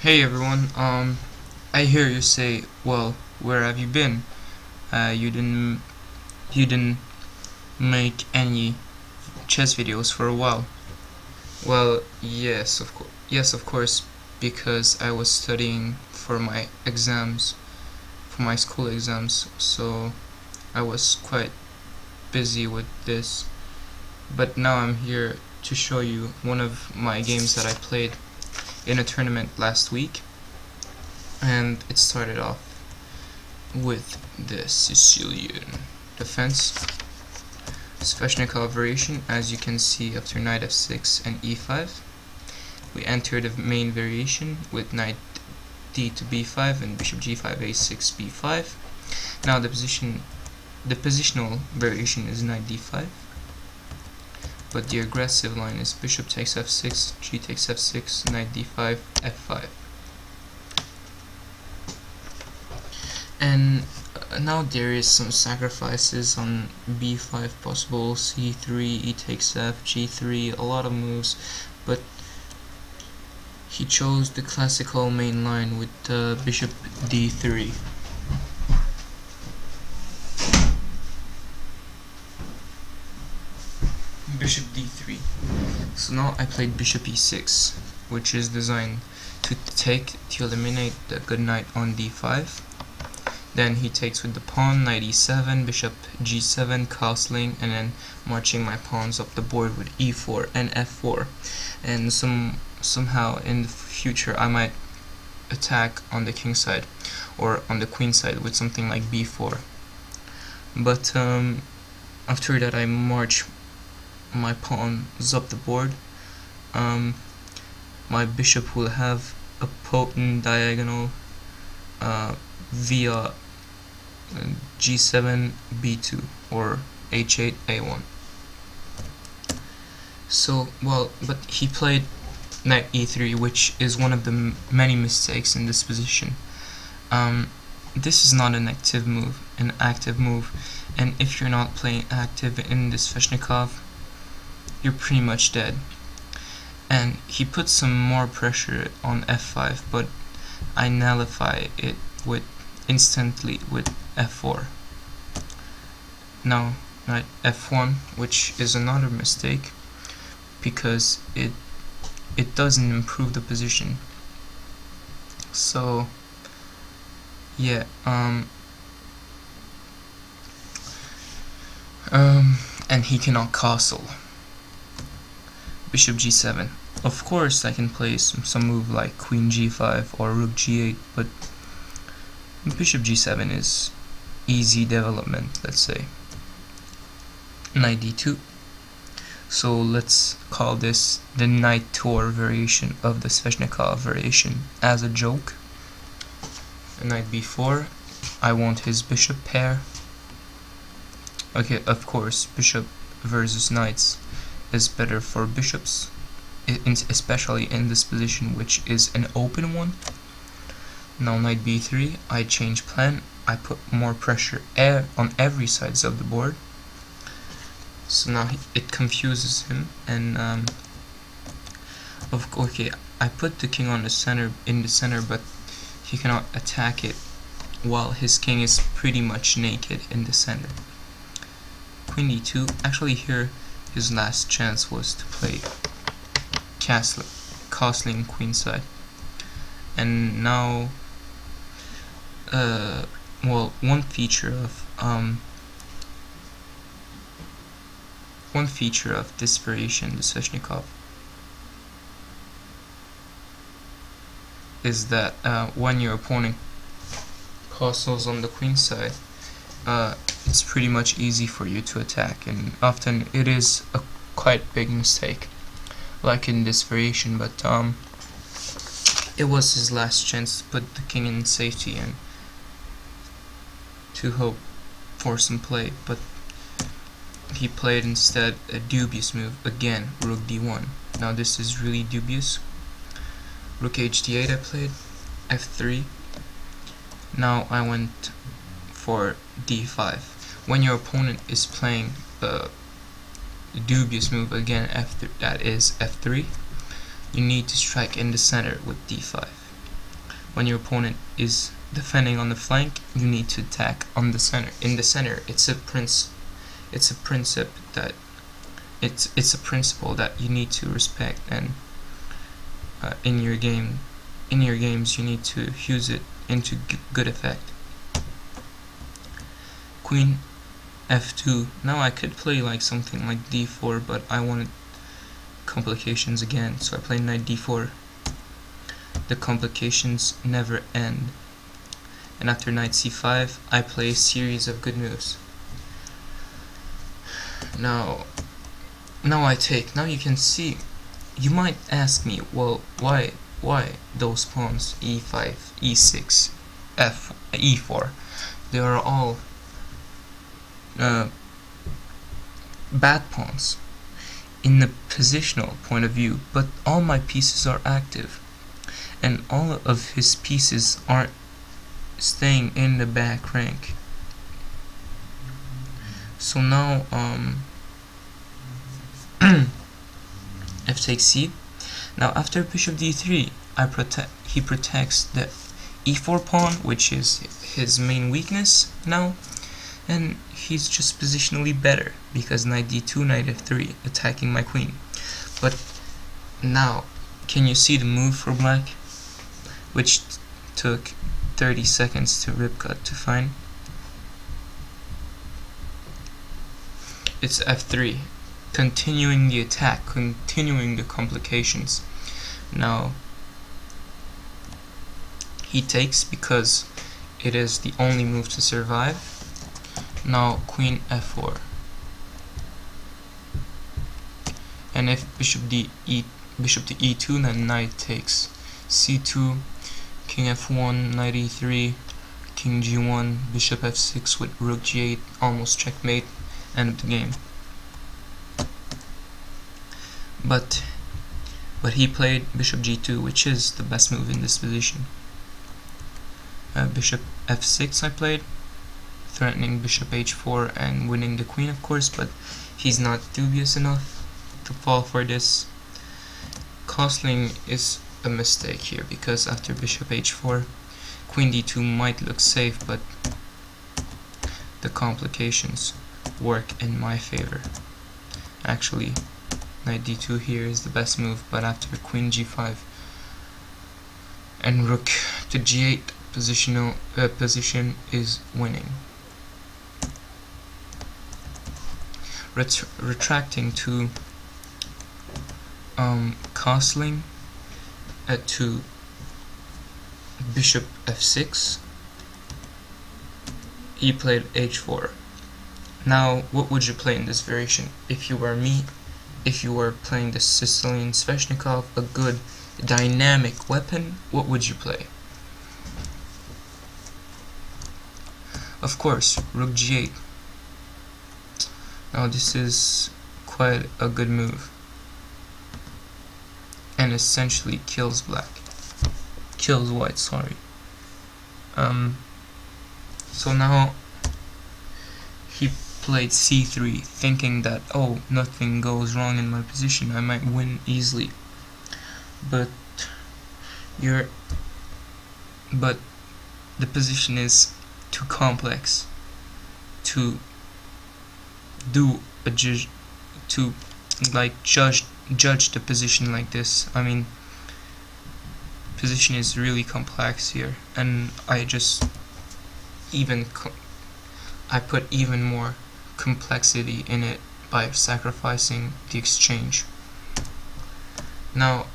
Hey everyone, I hear you say, well, where have you been? You didn't make any chess videos for a while. Well, yes, of course, because I was studying for my exams, for my school exams, so I was quite busy with this. But now I'm here to show you one of my games that I played in a tournament last week. And it started off with the Sicilian defense. Sveshnikov variation, as you can see, after knight f6 and e5. We enter the main variation with knight d to b5 and bishop g5, a6, b5. Now the positional variation is knight d5, but the aggressive line is bishop takes f6, g takes f6, knight d5, f5. And now there is some sacrifices on b5 possible, c3, e takes f, g3, a lot of moves, but he chose the classical main line with bishop d3. Bishop d3. So now I played bishop e6, which is designed to eliminate the good knight on d5. Then he takes with the pawn, knight e7, bishop g7, castling, and then marching my pawns up the board with e4 and f4. And somehow in the future I might attack on the king side or on the queen side with something like b4. But after that I march my pawns up the board. My bishop will have a potent diagonal via g7, b2, or h8, a1. So, well, but he played knight e3, which is one of the many mistakes in this position. This is not an active move, and if you're not playing active in this Sveshnikov, you're pretty much dead. And he put some more pressure on f5, but I nullify it instantly with f4. Now knight f1, which is another mistake because it doesn't improve the position. So yeah, and he cannot castle. Bishop g7. Of course I can play some move like queen g5 or rook g8, but bishop g7 is easy development, let's say. Knight d2. So let's call this the knight tour variation of the Sveshnikov variation as a joke. Knight b4. I want his bishop pair. Okay, of course, bishop versus knights is better for bishops, especially in this position, which is an open one. Now knight b3, I change plan, I put more pressure on every sides of the board. So now it confuses him, and okay, I put the king on the center, but he cannot attack it while his king is pretty much naked in the center. Queen d2, actually here his last chance was to play castling queenside, and now well, one feature of this variation, the Sveshnikov, is that when your opponent castles on the queen side, it's pretty much easy for you to attack, and often it is a quite big mistake, like in this variation. But it was his last chance to put the king in safety and to hope for some play, but he played instead a dubious move again, rook d1. Now this is really dubious. Rook h8 I played, f3. Now I went for d5. When your opponent is playing a dubious move again, that is f3, you need to strike in the center with d5. when your opponent is defending on the flank, you need to attack on the center. In the center, it's a principle that you need to respect, and in your games you need to use it into good effect. Queen f2. Now I could play like something like d4, but I wanted complications again, so I played knight d4. The complications never end. And after knight c5, I play a series of good moves. Now I take. Now you can see. You might ask me, well, why those pawns e5, e6, e4? They are all bad pawns in the positional point of view, but all my pieces are active, and all of his pieces aren't staying in the back rank. So now f takes c. Now after bishop d3, he protects the e4 pawn, which is his main weakness now, and he's just positionally better because knight d2, knight f3, attacking my queen. But now, can you see the move for black, which took 30 seconds to ripcut to find? It's f3, continuing the attack, continuing the complications. Now he takes because it is the only move to survive. Now queen f4, and if bishop to e2, then knight takes c2, king f1, knight e3, king g1, bishop f6 with rook g8, almost checkmate, end of the game. But he played bishop g2, which is the best move in this position. Bishop f6 I played, threatening bishop h4 and winning the queen, of course, but he's not dubious enough to fall for this. Castling is a mistake here, because after bishop h4, queen d2 might look safe, but the complications work in my favor. Actually, knight d2 here is the best move, but after queen g5 and rook to g8, position is winning. Retracting to castling to bishop f6, he played h4. Now, what would you play in this variation? If you were me, if you were playing the Sicilian Sveshnikov, a good dynamic weapon, what would you play? Of course, rook g8. Now this is quite a good move, and essentially kills white, sorry. So now he played c3, thinking that, oh, nothing goes wrong in my position, I might win easily. But the position is too complex to do a judge the position like this. I mean, position is really complex here, and I put even more complexity in it by sacrificing the exchange. Now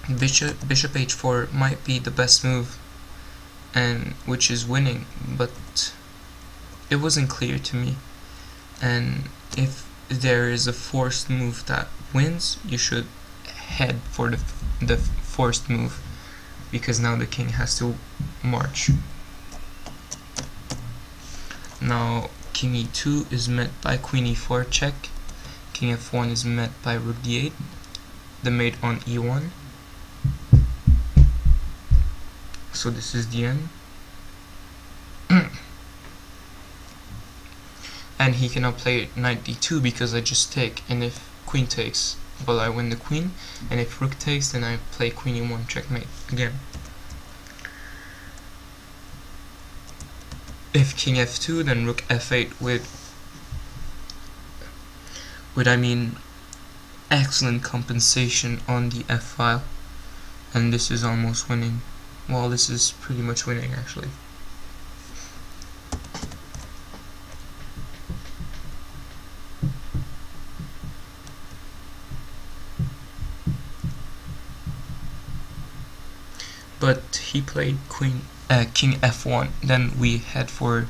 bishop h4 might be the best move, and which is winning, but it wasn't clear to me. And if there is a forced move that wins, you should head for the forced move, because now the king has to march. Now king e2 is met by queen e4 check, king f1 is met by rook d8, the mate on e1. So this is the end. And he cannot play knight d2 because I just take, and if queen takes, well, I win the queen, and if rook takes, then I play queen e1 checkmate again. if king f2, then rook f8 with I mean excellent compensation on the f file, and this is almost winning. Well, this is pretty much winning actually. But he played king f1. Then we head for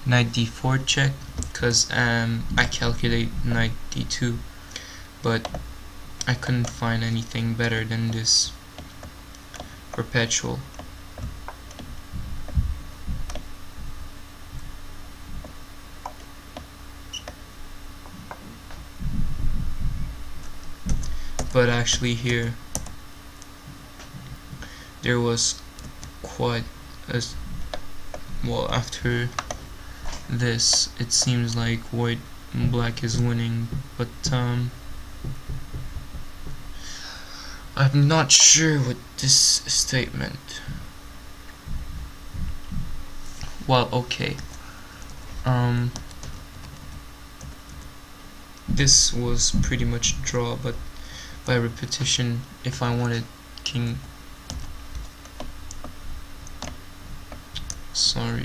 knight d4 check, because I calculate knight d2, but I couldn't find anything better than this perpetual. But actually here there was quite a well, after this it seems like black is winning, but I'm not sure with this statement. Well, okay, this was pretty much a draw, but by repetition, if I wanted king, sorry,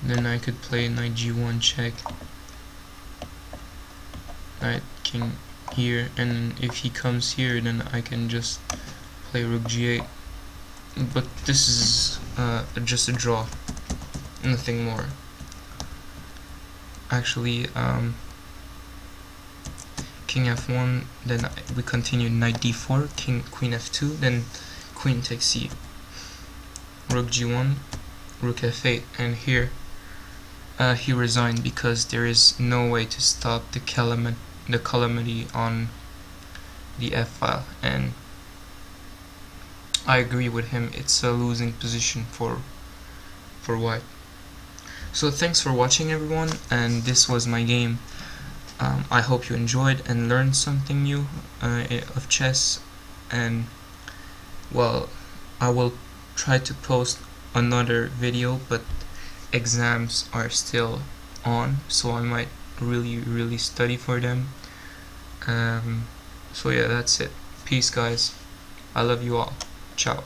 then I could play knight g1 check, knight king here, and if he comes here, then I can just play rook g8. But this is just a draw, nothing more. Actually, king f1, then we continue knight d4, queen f2, then queen takes c, rook g1, rook f8, and here he resigned because there is no way to stop the calamity on the f file, and I agree with him. It's a losing position for white. So thanks for watching, everyone, and this was my game. I hope you enjoyed and learned something new of chess, and well, I will try to post another video, but exams are still on, so I might really study for them. So yeah, that's it. Peace, guys. I love you all. Ciao.